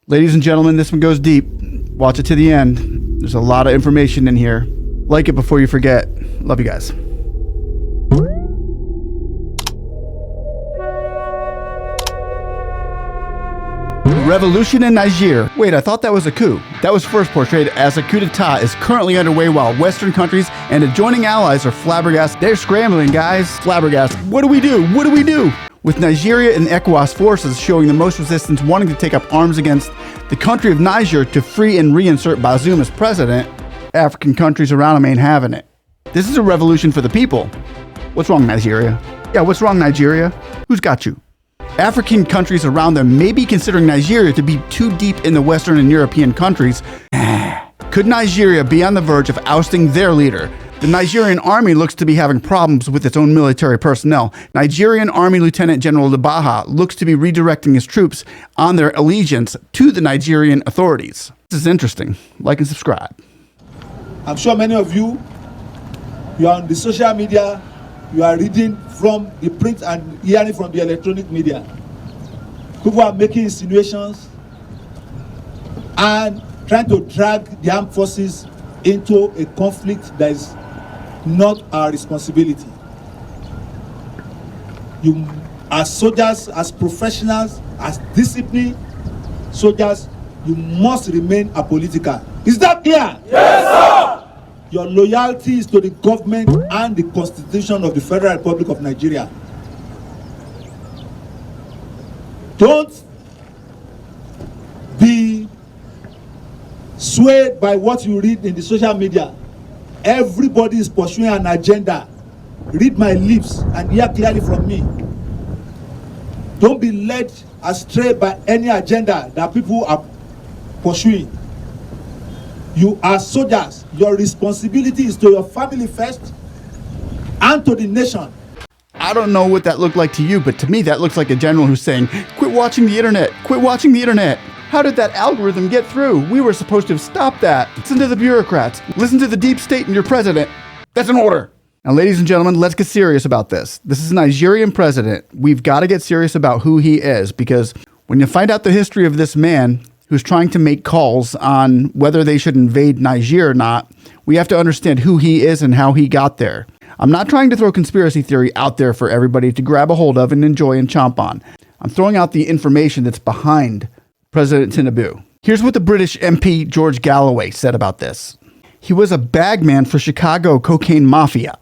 Ladies and gentlemen, this one goes deep. Watch it to the end. There's a lot of information in here. Like it before you forget. Love you guys. Revolution in Niger. Wait, I thought that was a coup. That was first portrayed as a coup d'etat is currently underway while Western countries and adjoining allies are flabbergasted. They're scrambling, guys. Flabbergasted. What do we do? What do we do? With Nigeria and ECOWAS forces showing the most resistance wanting to take up arms against the country of Niger to free and reinsert Bazoum as president, African countries around him ain't having it. This is a revolution for the people. What's wrong, Nigeria? Yeah, what's wrong, Nigeria? Who's got you? African countries around them may be considering Nigeria to be too deep in the Western and European countries. Could Nigeria be on the verge of ousting their leader? The Nigerian army looks to be having problems with its own military personnel. Nigerian Army Lieutenant General Dabaha looks to be redirecting his troops on their allegiance to the Nigerian authorities. This is interesting. Like and subscribe. I'm sure many of you are on the social media, you are reading from the print and hearing from the electronic media. People are making insinuations and trying to drag the armed forces into a conflict that is not our responsibility. You, as soldiers, as professionals, as disciplined soldiers, you must remain apolitical. Is that clear? Yes, sir! Your loyalty is to the government and the Constitution of the Federal Republic of Nigeria. Don't be swayed by what you read in the social media. Everybody is pursuing an agenda. Read my lips and hear clearly from me. Don't be led astray by any agenda that people are pursuing. You are soldiers. Your responsibility is to your family first and to the nation. I don't know what that looked like to you, but to me that looks like a general who's saying, quit watching the internet, quit watching the internet. How did that algorithm get through? We were supposed to have stopped that. Listen to the bureaucrats. Listen to the deep state and your president. That's an order. Now, ladies and gentlemen, let's get serious about this. This is a Nigerian president. We've got to get serious about who he is, because when you find out the history of this man who's trying to make calls on whether they should invade Niger or not, we have to understand who he is and how he got there. I'm not trying to throw conspiracy theory out there for everybody to grab a hold of and enjoy and chomp on. I'm throwing out the information that's behind President TINUBU. Here's what the British MP George Galloway said about this. He was a bagman for Chicago cocaine mafia.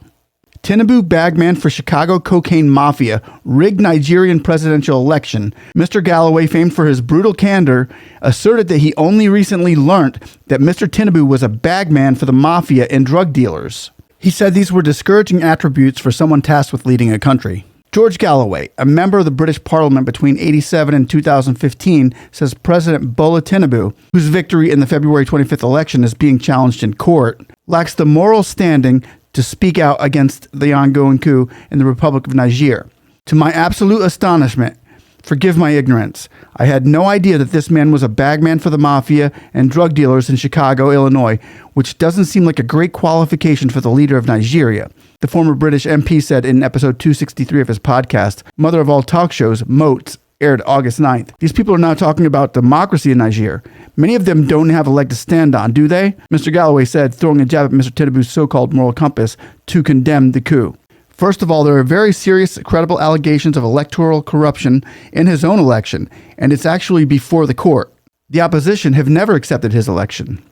TINUBU bagman for Chicago cocaine mafia rigged Nigerian presidential election. Mr. Galloway, famed for his brutal candor, asserted that he only recently learnt that Mr. TINUBU was a bagman for the mafia and drug dealers. He said these were discouraging attributes for someone tasked with leading a country. George Galloway, a member of the British Parliament between 1987 and 2015, says President Bola Tinubu, whose victory in the February 25th election is being challenged in court, lacks the moral standing to speak out against the ongoing coup in the Republic of Niger. To my absolute astonishment, forgive my ignorance, I had no idea that this man was a bagman for the mafia and drug dealers in Chicago, Illinois, which doesn't seem like a great qualification for the leader of Nigeria. The former British MP said in episode 263 of his podcast, Mother of All Talk Shows, Moats, aired August 9th. These people are now talking about democracy in Niger. Many of them don't have a leg to stand on, do they? Mr. Galloway said, throwing a jab at Mr. Tinubu's so-called moral compass to condemn the coup. First of all, there are very serious, credible allegations of electoral corruption in his own election, and it's actually before the court. The opposition have never accepted his election.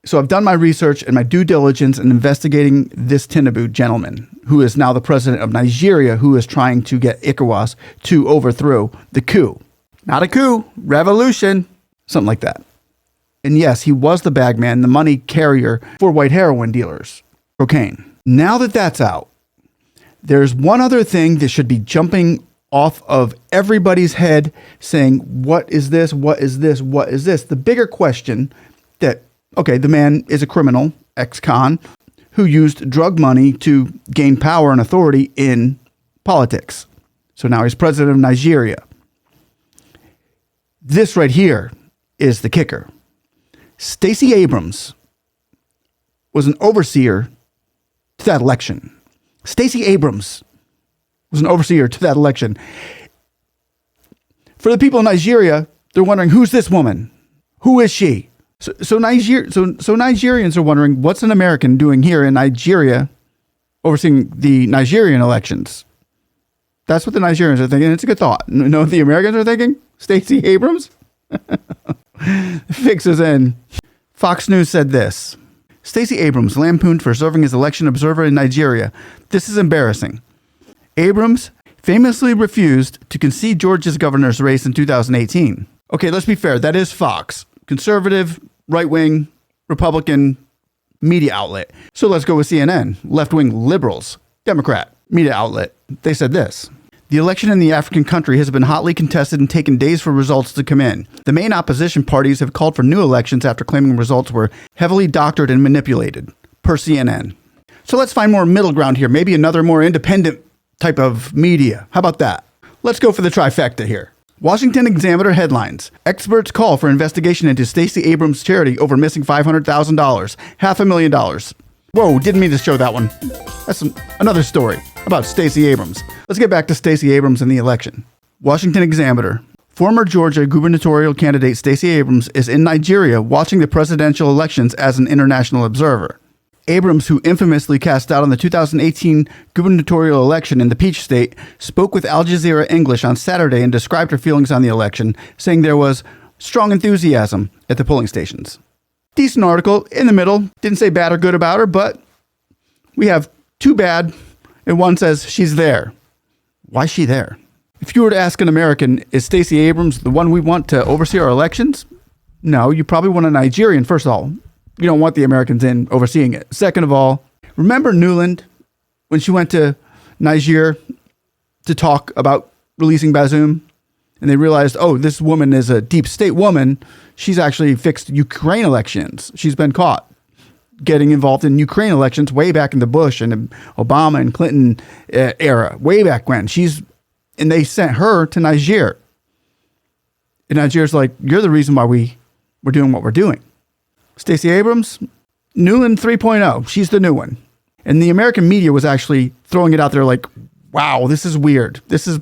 So I've done my research and my due diligence in investigating this TINUBU gentleman, who is now the president of Nigeria, who is trying to get ECOWAS to overthrow the coup. Not a coup, revolution, something like that. And yes, he was the bagman, the money carrier for white heroin dealers, cocaine. Now that that's out, there's one other thing that should be jumping off of everybody's head saying, what is this? What is this? What is this? The bigger question that, okay, the man is a criminal, ex-con, who used drug money to gain power and authority in politics. So now he's president of Nigeria. This right here is the kicker. Stacey Abrams was an overseer to that election. Stacey Abrams was an overseer to that election. For the people in Nigeria, they're wondering, who's this woman? Who is she? So Nigerians are wondering, what's an American doing here in Nigeria overseeing the Nigerian elections? That's what the Nigerians are thinking. It's a good thought. You know what the Americans are thinking? Stacey Abrams? Fixes in. Fox News said this. Stacey Abrams lampooned for serving as election observer in Nigeria. This is embarrassing. Abrams famously refused to concede Georgia's governor's race in 2018. Okay, let's be fair. That is Fox. Conservative, right-wing, Republican media outlet. So let's go with CNN. Left-wing liberals, Democrat media outlet. They said this. The election in the African country has been hotly contested and taken days for results to come in. The main opposition parties have called for new elections after claiming results were heavily doctored and manipulated, per CNN. So let's find more middle ground here. Maybe another more independent type of media. How about that? Let's go for the trifecta here. Washington Examiner headlines. Experts call for investigation into Stacey Abrams' charity over missing $500,000. $500,000. Whoa, didn't mean to show that one. That's another story about Stacey Abrams. Let's get back to Stacey Abrams and the election. Washington Examiner. Former Georgia gubernatorial candidate Stacey Abrams is in Nigeria watching the presidential elections as an international observer. Abrams, who infamously cast doubt on the 2018 gubernatorial election in the Peach State, spoke with Al Jazeera English on Saturday and described her feelings on the election, saying there was strong enthusiasm at the polling stations. Decent article, in the middle. Didn't say bad or good about her, but we have two bad, and one says she's there. Why is she there? If you were to ask an American, is Stacey Abrams the one we want to oversee our elections? No, you probably want a Nigerian, first of all. You don't want the Americans in overseeing it. Second of all, remember Newland when she went to Niger to talk about releasing Bazoum? And they realized, oh, this woman is a deep state woman. She's actually fixed Ukraine elections. She's been caught getting involved in Ukraine elections way back in the Bush and Obama and Clinton era, way back when. And they sent her to Niger. And Niger's like, you're the reason why we're doing what we're doing. Stacey Abrams, Newland 3.0. She's the new one. And the American media was actually throwing it out there like, wow, this is weird. This is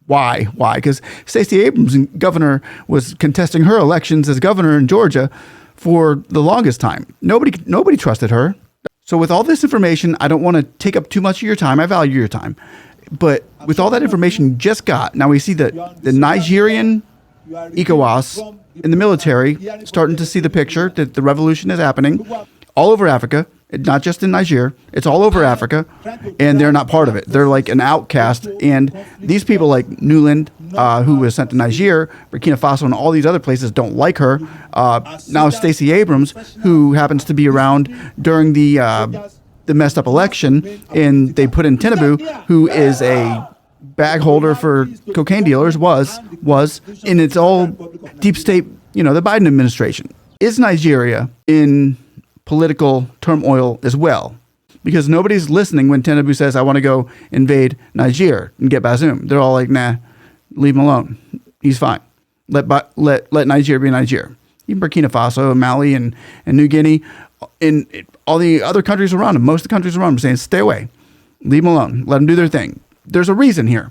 why? Why? Because Stacey Abrams, governor, was contesting her elections as governor in Georgia for the longest time. Nobody trusted her. So with all this information, I don't want to take up too much of your time. I value your time. But with all that information you just got, now we see the Nigerian ECOWAS in the military starting to see the picture that the revolution is happening all over Africa, not just in Niger. It's all over Africa, and they're not part of it. They're like an outcast. And these people like Newland, who was sent to Niger, Burkina Faso, and all these other places don't like her. Now Stacey Abrams, who happens to be around during the messed up election, and they put in TINUBU, who is a bag holder for cocaine dealers, was, and it's all deep state, the Biden administration. Is Nigeria in political turmoil as well? Because nobody's listening when TINUBU says, I want to go invade Niger and get Bazoum. They're all like, nah, leave him alone. He's fine. Let Niger be Niger. Even Burkina Faso, Mali, and New Guinea, and all the other countries around him, most of the countries around him saying, stay away. Leave them alone. Let them do their thing. There's a reason here.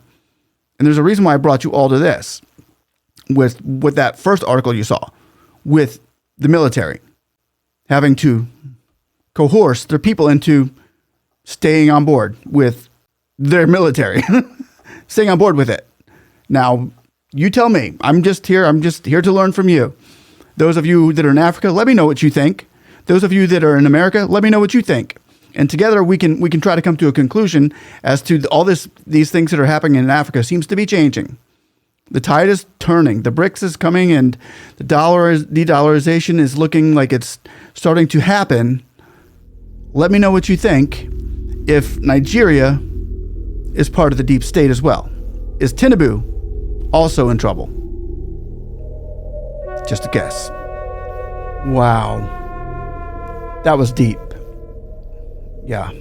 And there's a reason why I brought you all to this with that first article you saw with the military having to coerce their people into staying on board with their military, staying on board with it. Now, you tell me. I'm just here to learn from you. Those of you that are in Africa, let me know what you think. Those of you that are in America, let me know what you think. And together we can try to come to a conclusion as to all these things that are happening in Africa seems to be changing. The tide is turning. The BRICS is coming, and the de-dollarization is looking like it's starting to happen. Let me know what you think. If Nigeria is part of the deep state as well, is TINUBU also in trouble? Just a guess. Wow, that was deep. Yeah.